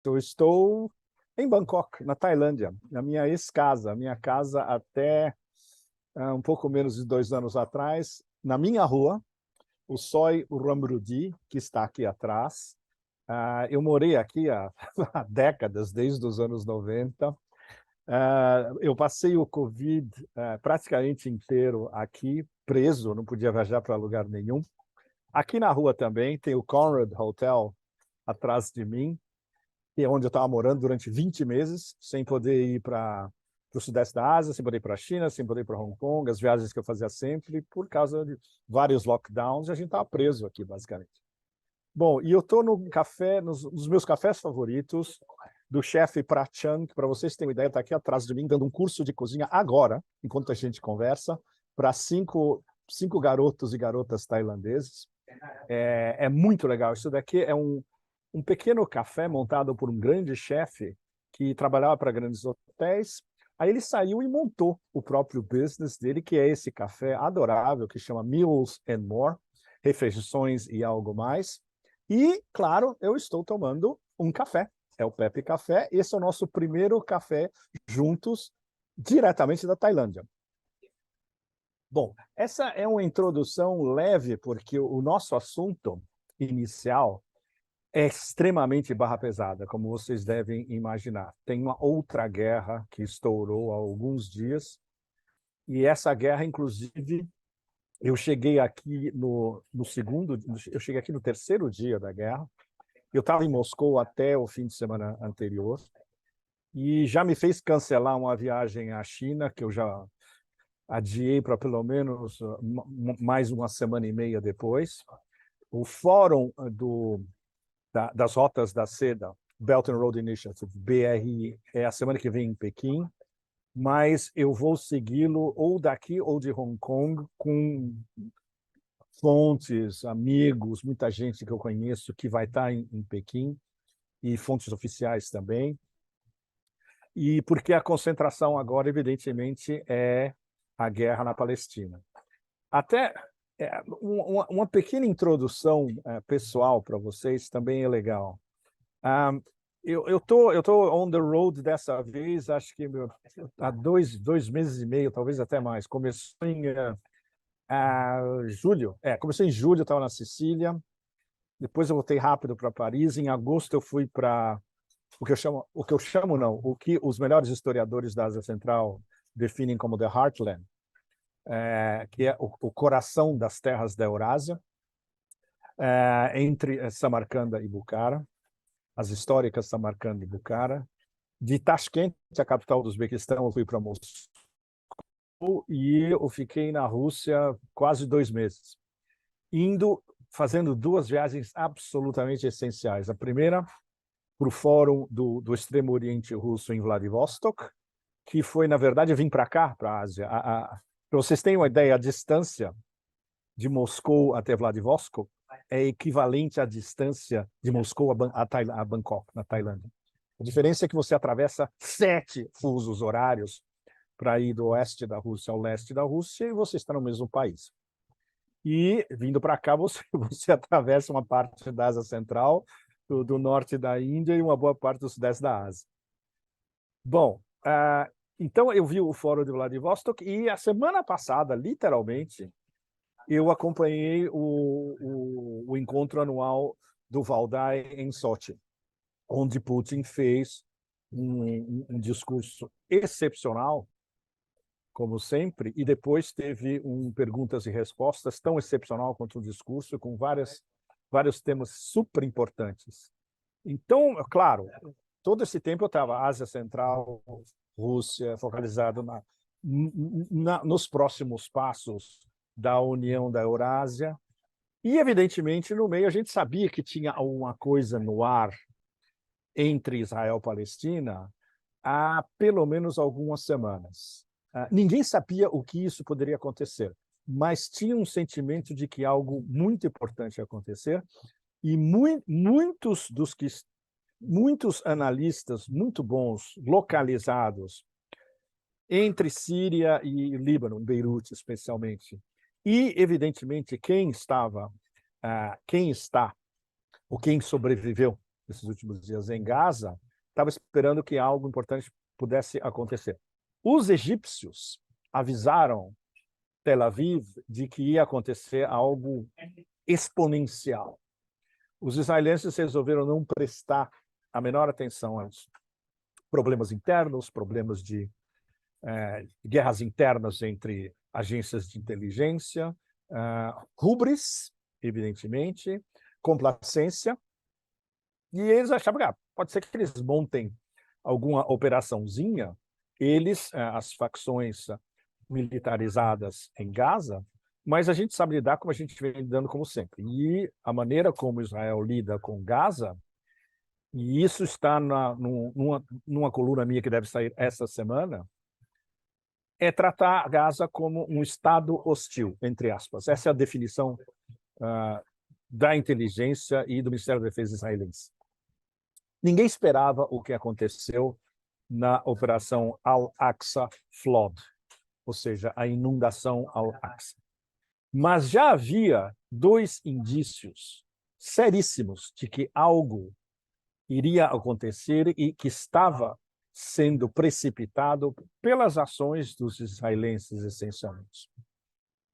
Eu estou em Bangkok, na Tailândia, na minha ex-casa, a minha casa até um pouco menos de 2 anos atrás, na minha rua, o Soi Urumrudi, que está aqui atrás. Eu morei aqui há, há décadas, desde os anos 90. Eu passei o Covid praticamente inteiro aqui, preso, não podia viajar para lugar nenhum. Aqui na rua também tem o Conrad Hotel atrás de mim, que é onde eu estava morando durante 20 meses, sem poder ir para o Sudeste da Ásia, sem poder ir para a China, sem poder ir para Hong Kong, as viagens que eu fazia sempre, por causa de vários lockdowns, a gente estava preso aqui, basicamente. Bom, e eu estou no café, nos meus cafés favoritos, do chefe Prachan, que, para vocês terem uma ideia, está aqui atrás de mim, dando um curso de cozinha agora, enquanto a gente conversa, para cinco garotos e garotas tailandeses. É muito legal. Isso daqui é um pequeno café montado por um grande chefe que trabalhava para grandes hotéis. Aí ele saiu e montou o próprio business dele, que é esse café adorável, que chama Meals and More, refeições e algo mais. E, claro, eu estou tomando um café. É o Pepe Café. Esse é o nosso primeiro café juntos, diretamente da Tailândia. Bom, essa é uma introdução leve, porque o nosso assunto inicial é extremamente barra pesada, como vocês devem imaginar. Tem uma outra guerra que estourou há alguns dias, e essa guerra, inclusive, eu cheguei aqui eu cheguei aqui no terceiro dia da guerra. Eu estava em Moscou até o fim de semana anterior, e já me fez cancelar uma viagem à China, que eu já adiei para pelo menos mais uma semana e meia depois. O fórum das rotas da seda, Belt and Road Initiative, BRI, é a semana que vem em Pequim, mas eu vou segui-lo ou daqui ou de Hong Kong, com fontes, amigos, muita gente que eu conheço que vai estar em Pequim, e fontes oficiais também. E porque a concentração agora, evidentemente, é a guerra na Palestina. Até uma pequena introdução pessoal para vocês também é legal. Eu tô on the road dessa vez, acho que há dois meses e meio, talvez até mais. Começou em julho. Começou em julho, eu estava na Sicília. Depois eu voltei rápido para Paris. Em agosto eu fui para o que os melhores historiadores da Ásia Central definem como the Heartland, que é o coração das terras da Eurásia, entre Samarcanda e Bukhara, as históricas Samarcanda e Bukhara. De Tashkent, a capital do Uzbequistão, eu fui para Moscou e eu fiquei na Rússia quase 2 meses, fazendo duas viagens absolutamente essenciais. A primeira, para o Fórum do Extremo Oriente Russo em Vladivostok, que foi, na verdade, vir para cá, para a Ásia. Para vocês terem uma ideia, a distância de Moscou até Vladivostok é equivalente à distância de Moscou a Bangkok, na Tailândia. A diferença é que você atravessa 7 fusos horários para ir do oeste da Rússia ao leste da Rússia, e você está no mesmo país. E, vindo para cá, você atravessa uma parte da Ásia Central, do norte da Índia e uma boa parte do sudeste da Ásia. Bom, então eu vi o Fórum de Vladivostok e a semana passada, literalmente, eu acompanhei o encontro anual do Valdai em Sochi, onde Putin fez um discurso excepcional, como sempre, e depois teve perguntas e respostas tão excepcional quanto o discurso, com vários temas super importantes. Então, claro, todo esse tempo eu estava Ásia Central, Rússia, focalizado nos próximos passos da União da Eurásia. E, evidentemente, no meio a gente sabia que tinha alguma coisa no ar entre Israel e Palestina há pelo menos algumas semanas. Ninguém sabia o que isso poderia acontecer, mas tinha um sentimento de que algo muito importante ia acontecer, e muitos analistas muito bons, localizados entre Síria e Líbano, Beirute especialmente, e, evidentemente, quem está, ou quem sobreviveu nesses últimos dias em Gaza, estava esperando que algo importante pudesse acontecer. Os egípcios avisaram Tel Aviv de que ia acontecer algo exponencial. Os israelenses resolveram não prestar a menor atenção aos problemas internos, problemas de guerras internas entre agências de inteligência, hubris, evidentemente, complacência, e eles achavam que pode ser que eles montem alguma operaçãozinha, as facções militarizadas em Gaza, mas a gente sabe lidar como a gente vem lidando como sempre. E a maneira como Israel lida com Gaza, e isso está numa coluna minha que deve sair essa semana, é tratar Gaza como um estado hostil, entre aspas. Essa é a definição da inteligência e do Ministério da Defesa israelense. Ninguém esperava o que aconteceu na Operação Al-Aqsa Flood, ou seja, a inundação Al-Aqsa. Mas já havia 2 indícios seríssimos de que algo iria acontecer e que estava sendo precipitado pelas ações dos israelenses, essencialmente.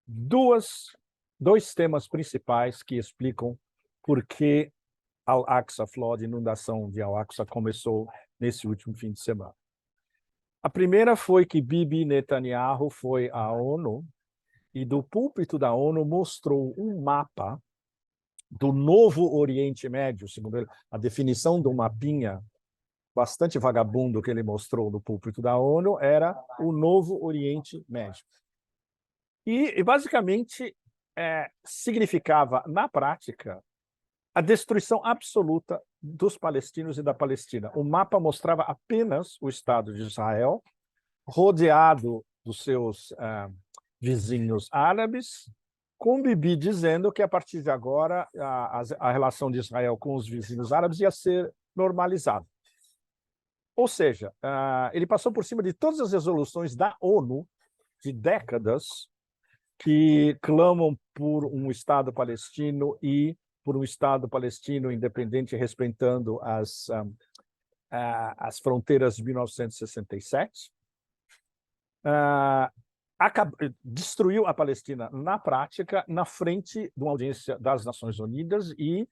2 temas principais que explicam por que Al-Aqsa Flood, a inundação de Al-Aqsa, começou nesse último fim de semana. A primeira foi que Bibi Netanyahu foi à ONU e do púlpito da ONU mostrou um mapa do novo Oriente Médio, segundo ele, a definição do mapinha bastante vagabundo que ele mostrou no púlpito da ONU era o novo Oriente Médio. E basicamente, significava, na prática, a destruição absoluta dos palestinos e da Palestina. O mapa mostrava apenas o Estado de Israel, rodeado dos seus vizinhos árabes, com Bibi dizendo que, a partir de agora, a relação de Israel com os vizinhos árabes ia ser normalizada. Ou seja, ele passou por cima de todas as resoluções da ONU de décadas que clamam por um Estado palestino e por um Estado palestino independente respeitando as fronteiras de 1967. Destruiu a Palestina na prática, na frente de uma audiência das Nações Unidas e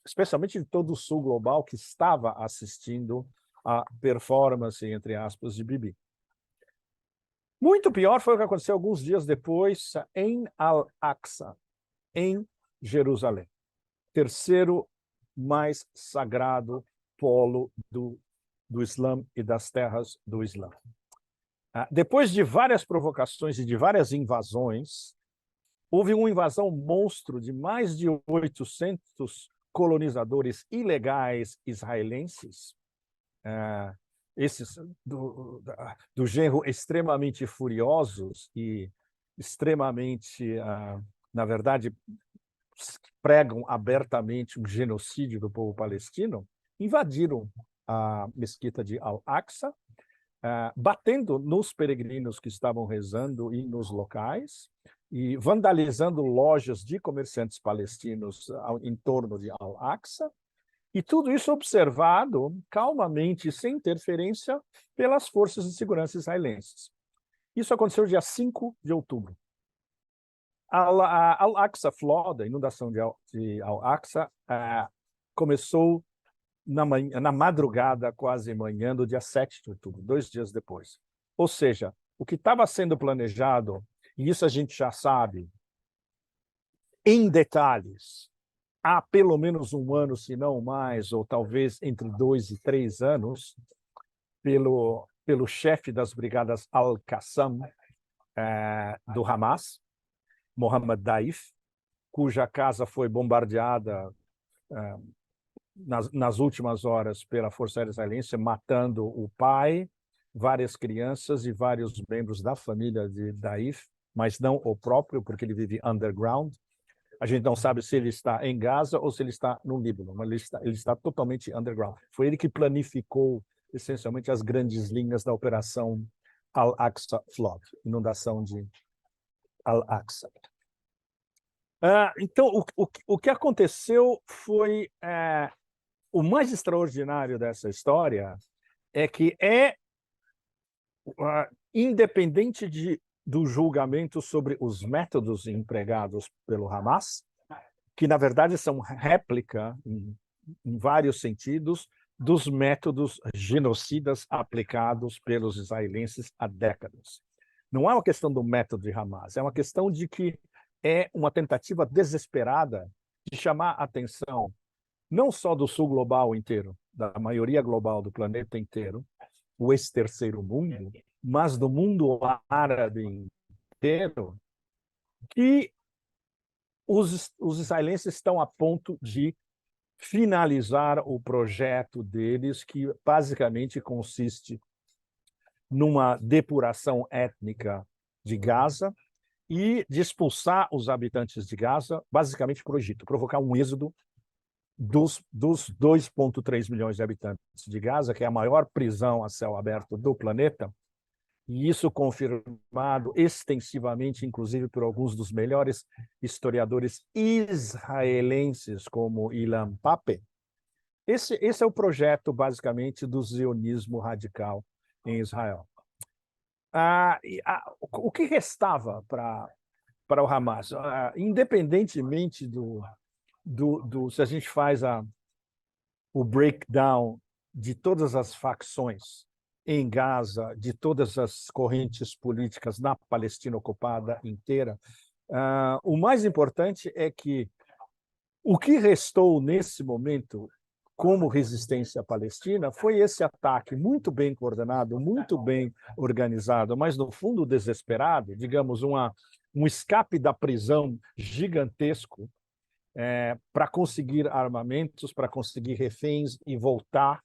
especialmente de todo o sul global que estava assistindo a performance, entre aspas, de Bibi. Muito pior foi o que aconteceu alguns dias depois em Al-Aqsa, em Jerusalém, terceiro mais sagrado polo do Islã e das terras do Islã. Depois de várias provocações e de várias invasões, houve uma invasão monstro de mais de 800 colonizadores ilegais israelenses, esses do genro extremamente furiosos e extremamente, na verdade, pregam abertamente um genocídio do povo palestino, invadiram a mesquita de Al-Aqsa, batendo nos peregrinos que estavam rezando e nos locais, e vandalizando lojas de comerciantes palestinos em torno de Al-Aqsa, e tudo isso observado calmamente, sem interferência, pelas forças de segurança israelenses. Isso aconteceu dia 5 de outubro. Al-Aqsa Flood, a inundação de Al-Aqsa, começou na madrugada, quase manhã, do dia 7 de outubro, 2 dias depois. Ou seja, o que estava sendo planejado, e isso a gente já sabe, em detalhes, há pelo menos 1 ano, se não mais, ou talvez entre 2 e 3 anos, pelo chefe das brigadas Al-Qassam do Hamas, Mohammad Daif, cuja casa foi bombardeada nas últimas horas pela Força Aérea Israelense, matando o pai, várias crianças e vários membros da família de Daif, mas não o próprio, porque ele vive underground. A gente não sabe se ele está em Gaza ou se ele está no Líbano, mas ele está totalmente underground. Foi ele que planificou, essencialmente, as grandes linhas da operação Al-Aqsa Flood, inundação de Al-Aqsa. Então, o que aconteceu foi o mais extraordinário dessa história é que independente do julgamento sobre os métodos empregados pelo Hamas, que na verdade são réplica, em vários sentidos, dos métodos genocidas aplicados pelos israelenses há décadas. Não é uma questão do método de Hamas, é uma questão de que é uma tentativa desesperada de chamar a atenção não só do sul global inteiro, da maioria global do planeta inteiro, o ex-terceiro mundo, mas do mundo árabe inteiro, que os israelenses estão a ponto de finalizar o projeto deles, que basicamente consiste numa depuração étnica de Gaza e de expulsar os habitantes de Gaza, basicamente para o Egito, provocar um êxodo dos 2,3 milhões de habitantes de Gaza, que é a maior prisão a céu aberto do planeta, e isso confirmado extensivamente, inclusive por alguns dos melhores historiadores israelenses, como Ilan Pappé. Esse é o projeto, basicamente, do zionismo radical em Israel. O que restava para o Hamas? Independentemente se a gente faz o breakdown de todas as facções em Gaza, de todas as correntes políticas na Palestina ocupada inteira, o mais importante é que o que restou nesse momento como resistência palestina foi esse ataque muito bem coordenado, muito bem organizado, mas no fundo desesperado, digamos, um escape da prisão gigantesco, para conseguir armamentos, para conseguir reféns e voltar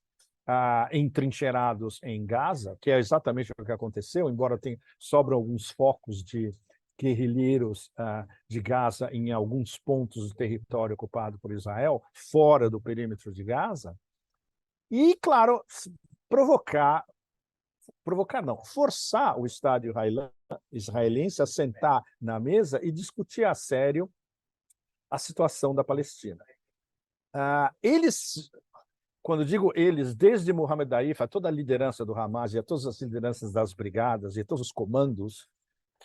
entrincheirados em Gaza, que é exatamente o que aconteceu, embora sobram alguns focos de guerrilheiros de Gaza em alguns pontos do território ocupado por Israel, fora do perímetro de Gaza, e, claro, forçar o Estado israelense a sentar na mesa e discutir a sério a situação da Palestina. Quando digo eles, desde Mohamed Daif, a toda a liderança do Hamas e a todas as lideranças das brigadas e todos os comandos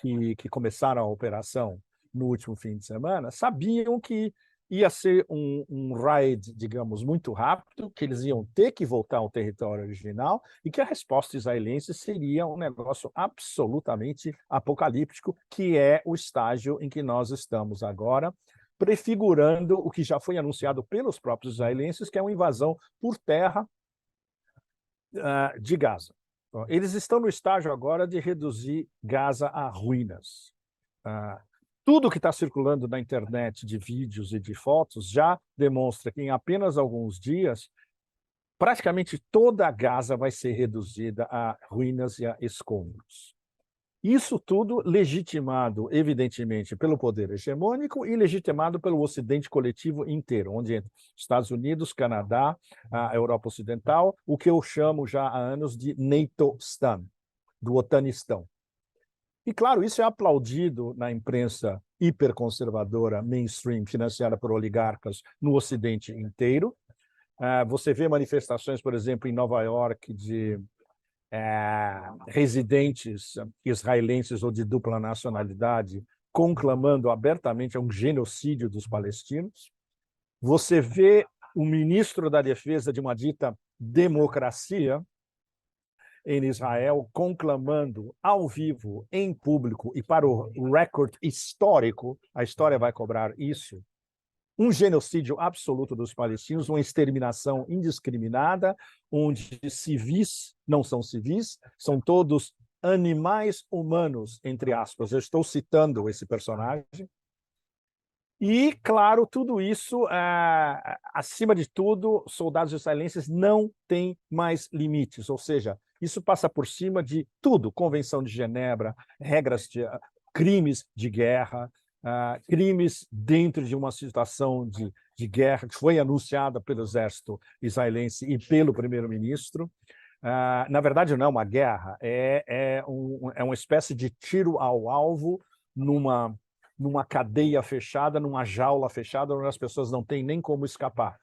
que começaram a operação no último fim de semana, sabiam que ia ser um raid, digamos, muito rápido, que eles iam ter que voltar ao território original e que a resposta israelense seria um negócio absolutamente apocalíptico, que é o estágio em que nós estamos agora, prefigurando o que já foi anunciado pelos próprios israelenses, que é uma invasão por terra de Gaza. Eles estão no estágio agora de reduzir Gaza a ruínas. Tudo que está circulando na internet de vídeos e de fotos já demonstra que em apenas alguns dias, praticamente toda a Gaza vai ser reduzida a ruínas e a escombros. Isso tudo legitimado, evidentemente, pelo poder hegemônico e legitimado pelo Ocidente coletivo inteiro, onde entra Estados Unidos, Canadá, a Europa Ocidental, o que eu chamo já há anos de NATO-stan, do Otanistão. E, claro, isso é aplaudido na imprensa hiperconservadora, mainstream, financiada por oligarcas no Ocidente inteiro. Você vê manifestações, por exemplo, em Nova York, de residentes israelenses ou de dupla nacionalidade conclamando abertamente um genocídio dos palestinos. Você vê o ministro da Defesa de uma dita democracia em Israel conclamando ao vivo, em público e para o recorde histórico, a história vai cobrar isso, um genocídio absoluto dos palestinos, uma exterminação indiscriminada, onde civis não são civis, são todos animais humanos, entre aspas. Eu estou citando esse personagem. E, claro, tudo isso, acima de tudo, soldados israelenses não têm mais limites, ou seja, isso passa por cima de tudo, Convenção de Genebra, regras de crimes de guerra, crimes dentro de uma situação de guerra que foi anunciada pelo exército israelense e pelo primeiro-ministro. Na verdade, não é uma guerra, é uma espécie de tiro ao alvo numa cadeia fechada, numa jaula fechada, onde as pessoas não têm nem como escapar.